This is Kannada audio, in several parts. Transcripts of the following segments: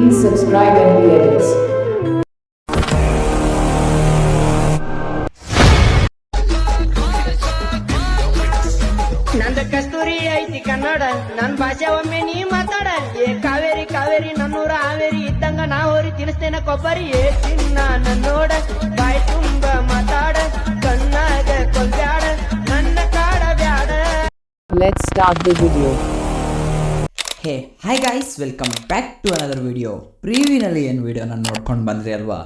Please subscribe and edits. ನಂದ ಕಸ್ತೂರಿ ಐತಿ ಕನ್ನಡ ನನ್ ಭಾಷೆ ಒಮ್ಮೆ ನೀ ಮಾತಾಡ ಏ ಕಾವೇರಿ ಕಾವೇರಿ ನನ್ನೂರ ಹಾವೇರಿ ಇದ್ದಂಗ ನಾ ಹೋರಿ ತಿನ್ಸ್ತೇನೆ ಕೊಬ್ಬರಿ ಏ ಚಿನ್ನ ನನ್ನೋಡ ಬಾಯ್ ತುಂಬ ಮಾತಾಡ ಕಣ್ಣಾಗ ಕೊಲ್ಬ್ಯಾಡ ನನ್ನ ಕಾಡ ಬ್ಯಾಡ. Let's start the video. Hey hi guys, welcome back to another video. ಪ್ರೀವಿನಲ್ಲಿ ಏನು ವಿಡಿಯೋನ ನೋಡ್ಕೊಂಡು ಬಂದ್ರಿ ಅಲ್ವಾ,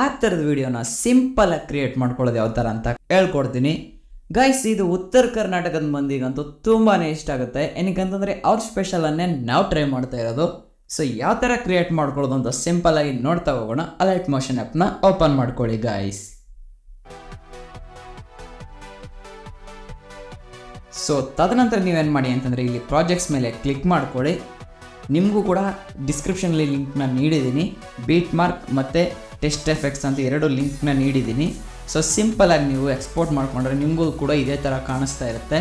ಆ ಥರದ ವಿಡಿಯೋನ ಸಿಂಪಲಾಗಿ ಕ್ರಿಯೇಟ್ ಮಾಡ್ಕೊಳ್ಳೋದು ಯಾವ ಥರ ಅಂತ ಹೇಳ್ಕೊಡ್ತೀನಿ ಗೈಸ್. ಇದು ಉತ್ತರ ಕರ್ನಾಟಕದ ಮಂದಿಗಂತೂ ತುಂಬಾ ಇಷ್ಟ ಆಗುತ್ತೆ. ಏನಕ್ಕಂತಂದರೆ ಅವ್ರ ಸ್ಪೆಷಲನ್ನೇ ನಾವು ಟ್ರೈ ಮಾಡ್ತಾ ಇರೋದು. ಸೊ ಯಾವ ಥರ ಕ್ರಿಯೇಟ್ ಮಾಡ್ಕೊಳ್ಳೋದು ಅಂತ ಸಿಂಪಲಾಗಿ ನೋಡ್ತಾ ಹೋಗೋಣ. ಅಲರ್ಟ್ ಮೋಷನ್ ಆ್ಯಪ್ನ ಓಪನ್ ಮಾಡ್ಕೊಳ್ಳಿ ಗಾಯ್ಸ್. ಸೊ ತದನಂತರ ನೀವೇನು ಮಾಡಿ ಅಂತಂದರೆ ಇಲ್ಲಿ ಪ್ರಾಜೆಕ್ಟ್ಸ್ ಮೇಲೆ ಕ್ಲಿಕ್ ಮಾಡ್ಕೊಳ್ಳಿ. ನಿಮಗೂ ಕೂಡ ಡಿಸ್ಕ್ರಿಪ್ಷನಲ್ಲಿ ಲಿಂಕ್ನ ನೀಡಿದ್ದೀನಿ. ಬೀಟ್ ಮಾರ್ಕ್ ಮತ್ತು ಟೆಸ್ಟ್ ಎಫೆಕ್ಟ್ಸ್ ಅಂತ ಎರಡು ಲಿಂಕ್ನ ನೀಡಿದ್ದೀನಿ. ಸೊ ಸಿಂಪಲಾಗಿ ನೀವು ಎಕ್ಸ್ಪೋರ್ಟ್ ಮಾಡಿಕೊಂಡ್ರೆ ನಿಮಗೂ ಕೂಡ ಇದೇ ಥರ ಕಾಣಿಸ್ತಾ ಇರುತ್ತೆ.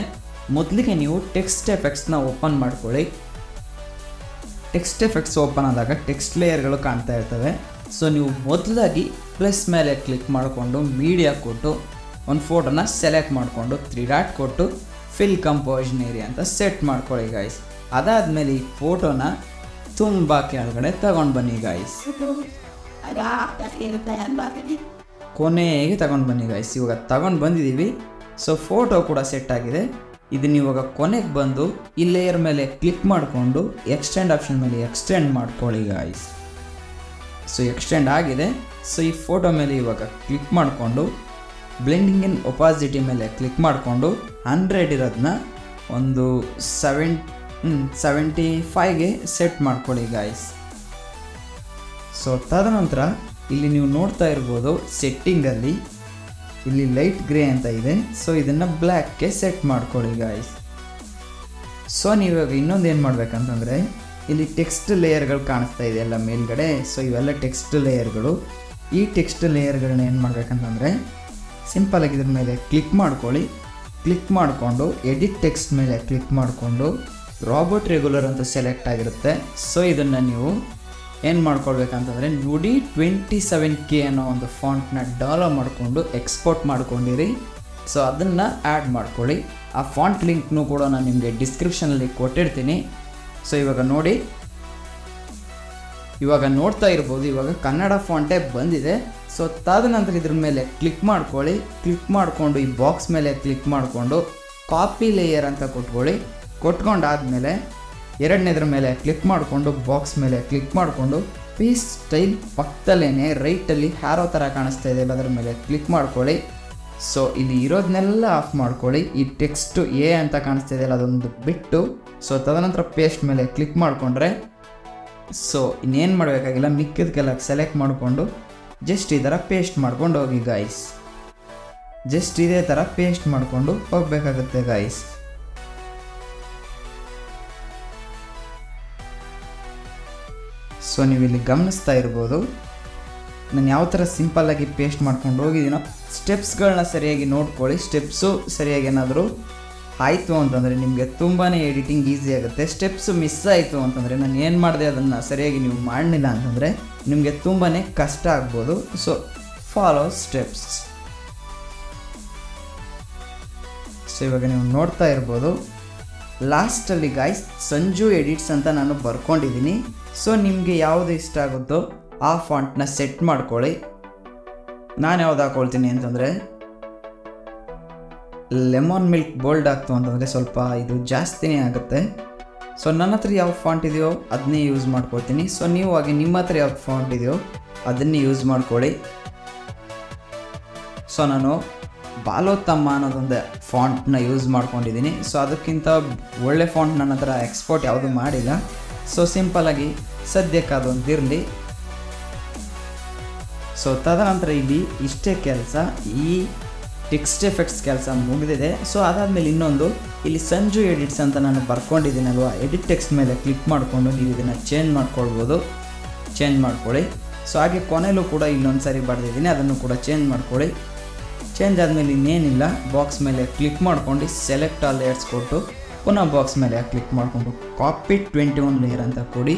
ಮೊದಲಿಗೆ ನೀವು ಟೆಕ್ಸ್ಟ್ ಎಫೆಕ್ಟ್ಸ್ನ ಓಪನ್ ಮಾಡ್ಕೊಳ್ಳಿ. ಟೆಕ್ಸ್ಟ್ ಎಫೆಕ್ಟ್ಸ್ ಓಪನ್ ಆದಾಗ ಟೆಕ್ಸ್ಟ್ ಲೇಯರ್ಗಳು ಕಾಣ್ತಾ ಇರ್ತವೆ. ಸೊ ನೀವು ಮೊದಲಾಗಿ ಪ್ಲಸ್ ಮೇಲೆ ಕ್ಲಿಕ್ ಮಾಡಿಕೊಂಡು ಮೀಡಿಯಾ ಕೊಟ್ಟು ಒಂದು ಫೋಟೋನ ಸೆಲೆಕ್ಟ್ ಮಾಡಿಕೊಂಡು 3 ಡಾಟ್ ಕೊಟ್ಟು ಫಿಲ್ ಕಂಪೋಸಿಷನ್ ಏರಿಯಾ ಅಂತ ಸೆಟ್ ಮಾಡ್ಕೊಳ್ಳಿ ಗಾಯ್ಸ್. ಅದಾದಮೇಲೆ ಈ ಫೋಟೋನ ತುಂಬ ಕೆಳಗಡೆ ತಗೊಂಡು ಬನ್ನಿ ಗಾಯ್ಸ್. ಕೊನೆಗೆ ತಗೊಂಡು ಬನ್ನಿ ಗಾಯ್ಸ್. ಇವಾಗ ತಗೊಂಡು ಬಂದಿದ್ದೀವಿ. ಸೊ ಫೋಟೋ ಕೂಡ ಸೆಟ್ ಆಗಿದೆ. ಇದನ್ನ ಇವಾಗ ಕೊನೆಗೆ ಬಂದು ಈ ಲೇಯರ್ ಮೇಲೆ ಕ್ಲಿಕ್ ಮಾಡಿಕೊಂಡು ಎಕ್ಸ್ಟೆಂಡ್ ಆಪ್ಷನ್ ಮೇಲೆ ಎಕ್ಸ್ಟೆಂಡ್ ಮಾಡ್ಕೊಳ್ಳಿ ಗಾಯ್ಸ್. ಸೊ ಎಕ್ಸ್ಟೆಂಡ್ ಆಗಿದೆ. ಸೊ ಈ ಫೋಟೋ ಮೇಲೆ ಇವಾಗ ಕ್ಲಿಕ್ ಮಾಡಿಕೊಂಡು ಬ್ಲೆಂಡಿಂಗ್ ಇನ್ ಒಪಾಸಿಟಿ ಮೇಲೆ ಕ್ಲಿಕ್ ಮಾಡಿಕೊಂಡು 100 ಇರೋದನ್ನ ಒಂದು 75ಗೆ ಸೆಟ್ ಮಾಡ್ಕೊಳ್ಳಿ ಗಾಯ್ಸ್. ಸೊ ತದನಂತರ ಇಲ್ಲಿ ನೀವು ನೋಡ್ತಾ ಇರ್ಬೋದು ಸೆಟ್ಟಿಂಗಲ್ಲಿ ಇಲ್ಲಿ ಲೈಟ್ ಗ್ರೇ ಅಂತ ಇದೆ. ಸೊ ಇದನ್ನು ಬ್ಲ್ಯಾಕ್ಗೆ ಸೆಟ್ ಮಾಡ್ಕೊಳ್ಳಿ ಗಾಯ್ಸ್. ಸೊ ನೀವಾಗ ಇನ್ನೊಂದು ಏನು ಮಾಡ್ಬೇಕಂತಂದರೆ ಇಲ್ಲಿ ಟೆಕ್ಸ್ಟ್ ಲೇಯರ್ಗಳು ಕಾಣಿಸ್ತಾ ಇದೆ ಎಲ್ಲ ಮೇಲ್ಗಡೆ. ಸೊ ಇವೆಲ್ಲ ಟೆಕ್ಸ್ಟ್ ಲೇಯರ್ಗಳು. ಈ ಟೆಕ್ಸ್ಟ್ ಲೇಯರ್ಗಳನ್ನ ಏನು ಮಾಡ್ಬೇಕಂತಂದರೆ ಸಿಂಪಲಾಗಿ ಇದ್ರ ಮೇಲೆ ಕ್ಲಿಕ್ ಮಾಡ್ಕೊಳ್ಳಿ. ಕ್ಲಿಕ್ ಮಾಡಿಕೊಂಡು ಎಡಿಟ್ ಟೆಕ್ಸ್ಟ್ ಮೇಲೆ ಕ್ಲಿಕ್ ಮಾಡಿಕೊಂಡು ರಾಬರ್ಟ್ ರೆಗ್ಯುಲರ್ ಅಂತ ಸೆಲೆಕ್ಟ್ ಆಗಿರುತ್ತೆ. ಸೊ ಇದನ್ನು ನೀವು ಏನು ಮಾಡ್ಕೊಳ್ಬೇಕಂತಂದರೆ ನುಡಿ 27K ಅನ್ನೋ ಒಂದು ಫಾಂಟ್ನ ಡೌನ್ಲೋಡ್ ಮಾಡಿಕೊಂಡು ಎಕ್ಸ್ಪೋರ್ಟ್ ಮಾಡ್ಕೊಂಡಿರಿ. ಸೊ ಅದನ್ನು ಆ್ಯಡ್ ಮಾಡ್ಕೊಳ್ಳಿ. ಆ ಫಾಂಟ್ ಲಿಂಕ್ನೂ ಕೂಡ ನಾನು ನಿಮಗೆ ಡಿಸ್ಕ್ರಿಪ್ಷನಲ್ಲಿ ಕೊಟ್ಟಿರ್ತೀನಿ. ಸೊ ಇವಾಗ ನೋಡಿ, ಇವಾಗ ನೋಡ್ತಾ ಇರ್ಬೋದು, ಇವಾಗ ಕನ್ನಡ ಫಾಂಟೇ ಬಂದಿದೆ. ಸೊ ತದನಂತರ ಇದ್ರ ಮೇಲೆ ಕ್ಲಿಕ್ ಮಾಡ್ಕೊಳ್ಳಿ. ಕ್ಲಿಕ್ ಮಾಡಿಕೊಂಡು ಈ ಬಾಕ್ಸ್ ಮೇಲೆ ಕ್ಲಿಕ್ ಮಾಡಿಕೊಂಡು ಕಾಪಿ ಲೇಯರ್ ಅಂತ ಕೊಟ್ಕೊಳ್ಳಿ. ಕೊಟ್ಕೊಂಡಾದಮೇಲೆ ಎರಡನೇದ್ರ ಮೇಲೆ ಕ್ಲಿಕ್ ಮಾಡಿಕೊಂಡು ಬಾಕ್ಸ್ ಮೇಲೆ ಕ್ಲಿಕ್ ಮಾಡಿಕೊಂಡು ಪೇಸ್ಟ್ ಸ್ಟೈಲ್ ಪಕ್ಕದಲ್ಲೇ ರೈಟಲ್ಲಿ ಹ್ಯಾರೋ ಥರ ಕಾಣಿಸ್ತಾ ಇದೆ ಅದರ ಮೇಲೆ ಕ್ಲಿಕ್ ಮಾಡ್ಕೊಳ್ಳಿ. ಸೊ ಇಲ್ಲಿ ಇರೋದನ್ನೆಲ್ಲ ಆಫ್ ಮಾಡ್ಕೊಳ್ಳಿ. ಈ ಟೆಕ್ಸ್ಟು ಎ ಅಂತ ಕಾಣಿಸ್ತಾ ಇದೆಯಲ್ಲ ಅದೊಂದು ಬಿಟ್ಟು. ಸೊ ತದನಂತರ ಪೇಸ್ಟ್ ಮೇಲೆ ಕ್ಲಿಕ್ ಮಾಡಿಕೊಂಡ್ರೆ ಸೊ ಇನ್ನೇನು ಮಾಡಬೇಕಾಗಿಲ್ಲ, ಮಿಕ್ಕಿದಕ್ಕೆಲ್ಲ ಸೆಲೆಕ್ಟ್ ಮಾಡಿಕೊಂಡು ಜಸ್ಟ್ ಈ ಥರ ಪೇಸ್ಟ್ ಮಾಡ್ಕೊಂಡು ಹೋಗಿ ಗಾಯ್ಸ್. ಜಸ್ಟ್ ಇದೇ ಥರ ಪೇಸ್ಟ್ ಮಾಡಿಕೊಂಡು ಹೋಗಬೇಕಾಗುತ್ತೆ ಗಾಯ್ಸ್. ಸೊ ನೀವು ಇಲ್ಲಿ ಗಮನಿಸ್ತಾ ಇರ್ಬೋದು ನಾನು ಯಾವ ಥರ ಸಿಂಪಲ್ಲಾಗಿ ಪೇಸ್ಟ್ ಮಾಡ್ಕೊಂಡು ಹೋಗಿದ್ದೀನೋ. ಸ್ಟೆಪ್ಸ್ಗಳನ್ನ ಸರಿಯಾಗಿ ನೋಡ್ಕೊಳ್ಳಿ. ಸ್ಟೆಪ್ಸು ಸರಿಯಾಗಿ ಏನಾದರೂ ಆಯಿತು ಅಂತಂದರೆ ನಿಮಗೆ ತುಂಬಾ ಎಡಿಟಿಂಗ್ ಈಸಿ ಆಗುತ್ತೆ. ಸ್ಟೆಪ್ಸು ಮಿಸ್ ಆಯಿತು ಅಂತಂದರೆ ನಾನು ಏನು ಮಾಡಿದೆ ಅದನ್ನು ಸರಿಯಾಗಿ ನೀವು ಮಾಡಲಿಲ್ಲ ಅಂತಂದರೆ ನಿಮಗೆ ತುಂಬಾ ಕಷ್ಟ ಆಗ್ಬೋದು. So follow steps. ಸೊ ಇವಾಗ ನೀವು ನೋಡ್ತಾ ಇರ್ಬೋದು ಲಾಸ್ಟಲ್ಲಿ ಗಾಯ್ಸ್ ಸಂಜು ಎಡಿಟ್ಸ್ ಅಂತ ನಾನು ಬರ್ಕೊಂಡಿದ್ದೀನಿ. ಸೊ ನಿಮಗೆ ಯಾವುದು ಇಷ್ಟ ಆಗುತ್ತೋ ಆ ಫಾಂಟ್ನ ಸೆಟ್ ಮಾಡ್ಕೊಳ್ಳಿ. ನಾನು ಯಾವ್ದು ಹಾಕ್ಕೊಳ್ತೀನಿ ಅಂತಂದರೆ ಲೆಮನ್ ಮಿಲ್ಕ್ ಬೋಲ್ಡ್ ಆಗ್ತು ಅಂತಂದರೆ ಸ್ವಲ್ಪ ಇದು ಜಾಸ್ತಿನೇ ಆಗುತ್ತೆ. ಸೊ ನನ್ನ ಹತ್ರ ಯಾವ ಫಾಂಟ್ ಇದೆಯೋ ಅದನ್ನೇ ಯೂಸ್ ಮಾಡ್ಕೊಳ್ತೀನಿ. ಸೊ ನೀವು ಹಾಗೆ ನಿಮ್ಮ ಹತ್ರ ಯಾವ ಫಾಂಟ್ ಇದೆಯೋ ಅದನ್ನೇ ಯೂಸ್ ಮಾಡ್ಕೊಳ್ಳಿ. ಸೊ ನಾನು ಬಾಲೋತ್ತಮ್ಮ ಅನ್ನೋದೊಂದು ಫಾಂಟ್ನ ಯೂಸ್ ಮಾಡ್ಕೊಂಡಿದ್ದೀನಿ. ಸೊ ಅದಕ್ಕಿಂತ ಒಳ್ಳೆ ಫಾಂಟ್ ನನ್ನ ಹತ್ರ ಎಕ್ಸ್ಪೋರ್ಟ್ ಯಾವುದು ಮಾಡಿಲ್ಲ. ಸೊ ಸಿಂಪಲಾಗಿ ಸದ್ಯಕ್ಕೆ ಅದೊಂದು ಇರಲಿ. ಸೊ ತದನಂತರ ಇಲ್ಲಿ ಇಷ್ಟೇ ಕೆಲಸ. ಈ ಟೆಕ್ಸ್ಟ್ ಎಫೆಕ್ಟ್ಸ್ ಕೆಲಸ ಮುಗಿದಿದೆ. ಸೊ ಅದಾದಮೇಲೆ ಇನ್ನೊಂದು ಇಲ್ಲಿ ಸಂಜು ಎಡಿಟ್ಸ್ ಅಂತ ನಾನು ಬರ್ಕೊಂಡಿದ್ದೀನಲ್ವ, ಎಡಿಟ್ ಟೆಕ್ಸ್ಟ್ ಮೇಲೆ ಕ್ಲಿಕ್ ಮಾಡಿಕೊಂಡು ನೀವು ಇದನ್ನು ಚೇಂಜ್ ಮಾಡ್ಕೊಳ್ಬೋದು. ಚೇಂಜ್ ಮಾಡ್ಕೊಳ್ಳಿ. ಸೊ ಹಾಗೆ ಕೊನೆಯಲ್ಲೂ ಕೂಡ ಇನ್ನೊಂದು ಸಾರಿ ಬರೆದಿದ್ದೀನಿ, ಅದನ್ನು ಕೂಡ ಚೇಂಜ್ ಮಾಡ್ಕೊಳ್ಳಿ. ಚೇಂಜ್ ಆದಮೇಲೆ ಇನ್ನೇನಿಲ್ಲ, ಬಾಕ್ಸ್ ಮೇಲೆ ಕ್ಲಿಕ್ ಮಾಡ್ಕೊಂಡು ಸೆಲೆಕ್ಟ್ ಆಲ್ ಲೇಯರ್ಸ್ ಕೊಟ್ಟು ಪುನಃ ಬಾಕ್ಸ್ ಮೇಲೆ ಕ್ಲಿಕ್ ಮಾಡಿಕೊಂಡು ಕಾಪಿ 21 ಲೇಯರ್ ಅಂತ ಕೊಡಿ.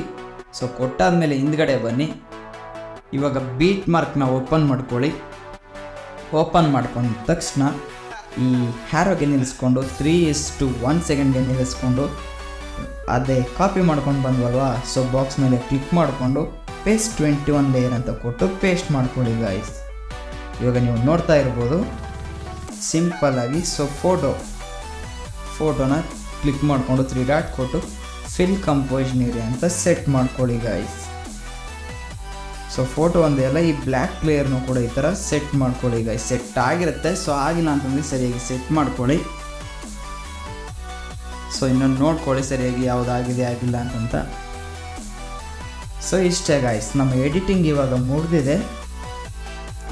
ಸೊ ಕೊಟ್ಟಾದಮೇಲೆ ಹಿಂದ್ಗಡೆ ಬನ್ನಿ. ಇವಾಗ ಬೀಟ್ ಮಾರ್ಕ್ನ ಓಪನ್ ಮಾಡ್ಕೊಳ್ಳಿ. ಓಪನ್ ಮಾಡ್ಕೊಂಡ ತಕ್ಷಣ ಈ ಹ್ಯಾರೋಗೆ ನಿಲ್ಲಿಸ್ಕೊಂಡು 3:1 ಸೆಕೆಂಡ್ಗೆ ನಿಲ್ಲಿಸ್ಕೊಂಡು ಅದೇ ಕಾಪಿ ಮಾಡ್ಕೊಂಡು ಬಂದ್ವಲ್ವಾ, ಸೊ ಬಾಕ್ಸ್ ಮೇಲೆ ಕ್ಲಿಕ್ ಮಾಡಿಕೊಂಡು ಪೇಸ್ಟ್ 21 ಲೇಯರ್ ಅಂತ ಕೊಟ್ಟು ಪೇಸ್ಟ್ ಮಾಡ್ಕೊಳ್ಳಿ ಗಾಯ್ಸ್. ಇವಾಗ ನೀವು ನೋಡ್ತಾ ಇರ್ಬೋದು ಸಿಂಪಲ್ಲಾಗಿ. ಸೊ ಫೋಟೋನ ಕ್ಲಿಕ್ ಮಾಡಿಕೊಂಡು 3 ಡಾಟ್ ಕೊಟ್ಟು ಫಿಲ್ ಕಂಪೋಸಿಷನ್ ಏರಿಯಾ ಅಂತ ಸೆಟ್ ಮಾಡ್ಕೊಳ್ಳಿ ಗಾಯ್ಸ್. ಸೊ ಫೋಟೋ ಒಂದೇ ಅಲ್ಲ, ಈ ಬ್ಲ್ಯಾಕ್ ಲೇಯರ್ನು ಕೂಡ ಈ ಥರ ಸೆಟ್ ಮಾಡ್ಕೊಳ್ಳಿ ಗಾಯ್ಸ್. ಸೆಟ್ ಆಗಿರುತ್ತೆ. ಸೊ ಆಗಿಲ್ಲ ಅಂತಂದರೆ ಸರಿಯಾಗಿ ಸೆಟ್ ಮಾಡ್ಕೊಳ್ಳಿ. ಸೊ ಇನ್ನೊಂದು ನೋಡ್ಕೊಳ್ಳಿ ಸರಿಯಾಗಿ ಯಾವುದಾಗಿದೆ ಆಗಿಲ್ಲ ಅಂತಂತ. ಸೊ ಇಷ್ಟೇ ಗಾಯ್ಸ್, ನಮ್ಮ ಎಡಿಟಿಂಗ್ ಇವಾಗ ಮುಗಿದಿದೆ.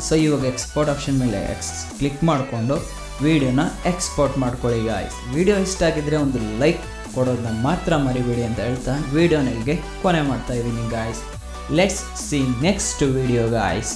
ಸೊ ಇವಾಗ ಎಕ್ಸ್ಪೋರ್ಟ್ ಆಪ್ಷನ್ ಮೇಲೆ ಕ್ಲಿಕ್ ಮಾಡಿಕೊಂಡು ವೀಡಿಯೋನ ಎಕ್ಸ್ಪೋರ್ಟ್ ಮಾಡ್ಕೊಳ್ಳಿ ಗಾಯ್ಸ್. ವಿಡಿಯೋ ಇಷ್ಟ ಆಗಿದ್ರೆ ಒಂದು ಲೈಕ್ ಕೊಡೋದನ್ನ ಮಾತ್ರ ಮರಿಬೇಡಿ ಅಂತ ಹೇಳ್ತಾ ವಿಡಿಯೋನ ಇಲ್ಲಿಗೆ ಕೊನೆ ಮಾಡ್ತಾ ಇದ್ದೀನಿ guys. Let's see next video guys.